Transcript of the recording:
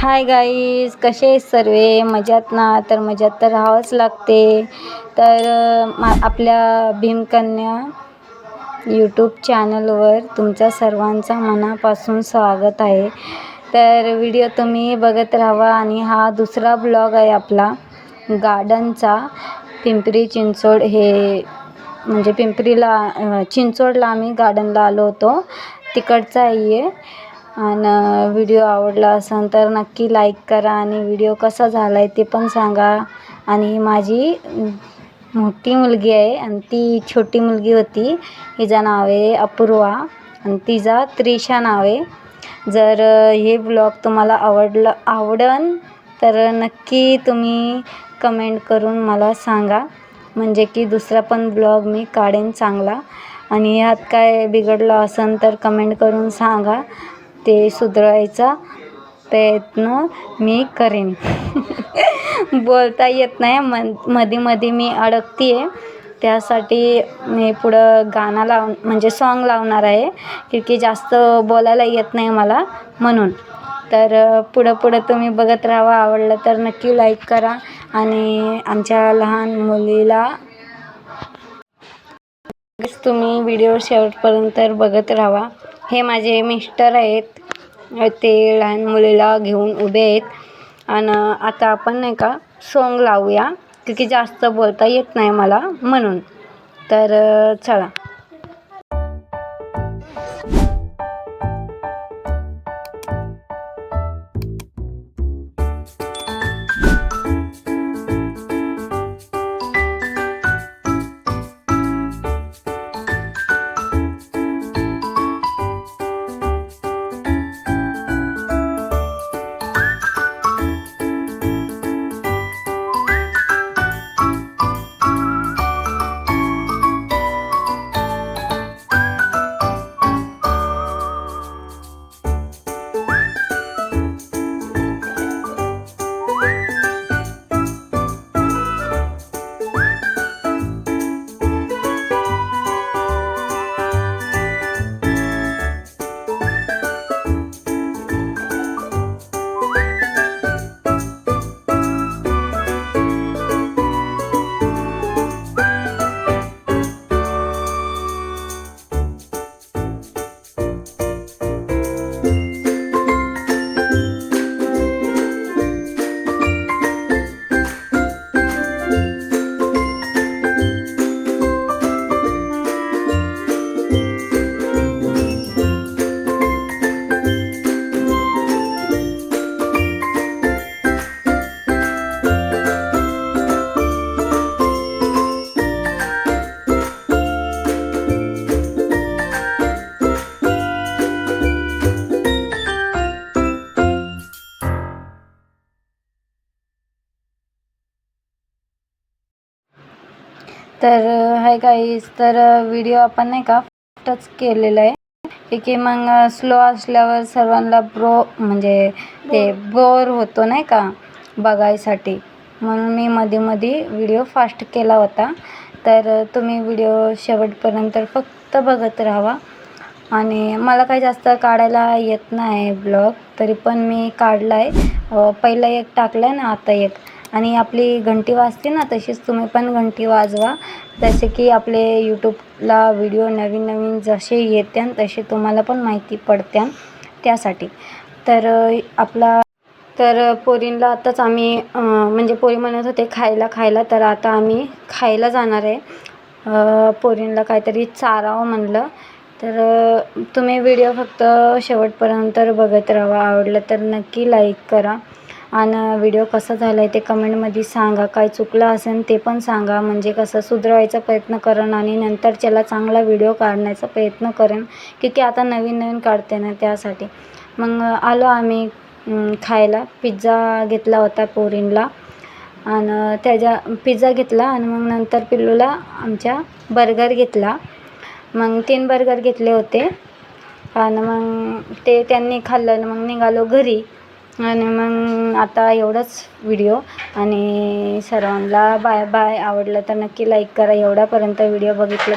Hi guys, कसे आहेत सर्वे? मजात ना? तर मजात तर राहावंच लागते. तर आपल्या भीमकन्या यूट्यूब चॅनलवर तुमच्या सर्वांचा मनापासून स्वागत आहे. तर व्हिडिओ तुम्ही बघत राहा. आणि हा दुसरा ब्लॉग आहे आपला गार्डनचा. पिंपरी चिंचवड हे म्हणजे चिंचवडला आम्ही गार्डनला आलो होतो, तिकडचा आहे. आणि व्हिडिओ आवडला असेल तर नक्की लाईक करा आणि व्हिडिओ कसा झाला आहे ते पण सांगा. आणि माझी मोठी मुलगी आहे आणि ती छोटी मुलगी होती, हिचं नाव आहे अपूर्वा आणि तिचा त्रिशा नाव आहे. जर हे ब्लॉग तुम्हाला आवडन तर नक्की तुम्ही कमेंट करून मला सांगा, म्हणजे की दुसरा पण ब्लॉग मी काढेन चांगला. आणि ह्यात काय बिघडलं असेल तर कमेंट करून सांगा, ते सुधारायचा प्रयत्न मी करेन. बोलता येत नाही, मध्ये मी अडकते आहे, त्यासाठी मी पुढं गाणं म्हणजे सॉन्ग लावणार आहे, की जास्त बोलायला येत नाही मला म्हणून. तर पुढं तुम्ही बघत राहा. आवडलं तर नक्की लाईक करा आणि आमच्या लहान मुलीला तुम्ही व्हिडिओ शेवटपर्यंत बघत राहा. हे माझे मिस्टर आहेत, ते लहान मुलीला घेऊन उभे आहेत. आणि आता आपण नाही का सॉन्ग लावूया, क्योंकि जास्त बोलता येत नाही मला म्हणून. तर चला. तर हाय गाईज, तर व्हिडिओ आपण नाही का टच केलेला आहे, की मग स्लो असल्यावर सर्वांना म्हणजे ते बोर होतो नाही का बघायसाठी, म्हणून मी मध्ये व्हिडिओ फास्ट केला होता. तर तुम्ही व्हिडिओ शेवटपर्यंत फक्त बघत राहा. आणि मला काही जास्त काढायला येत नाही ब्लॉग, तरी पण मी काढला आहे. पहिला एक टाकला आहे ना, आता एक. आणि आपली घंटी वाजते ना, तशीच तुम्ही पण घंटी वाजवा, जसे की आपले यूट्यूबला व्हिडिओ नवीन जसे येत्यान तसे तुम्हाला पण माहिती पडत्यान, त्यासाठी. तर पोरींला आताच आम्ही म्हणजे पोरी म्हणत होते खायला, तर आता आम्ही खायला जाणार आहे. पोरींला काहीतरी चारावं म्हणलं. तर तुम्ही व्हिडिओ फक्त शेवटपर्यंत बघत राहा. आवडलं तर नक्की लाईक करा आणि व्हिडिओ कसा झाला आहे ते कमेंटमध्ये सांगा. काय चुकलं असेल ते पण सांगा, म्हणजे कसं सुधारायचा प्रयत्न करेन आणि नंतरच्याला चांगला व्हिडिओ काढण्याचा प्रयत्न करेन, की आता नवीन काढते ना, त्यासाठी. मग आलो आम्ही खायला. पिझ्झा घेतला होता पोरींला आणि पिझ्झा घेतला आणि मग नंतर पिल्लूला आमच्या बर्गर घेतला. मग 3 बर्गर घेतले होते आणि मग ते त्यांनी खाल्लं आणि मग निघालो घरी. आणि मग आता एवढंच व्हिडिओ. आणि सर्वांना बाय बाय. आवडलं तर नक्की लाईक करा. एवढ्यापर्यंत व्हिडिओ बघितलं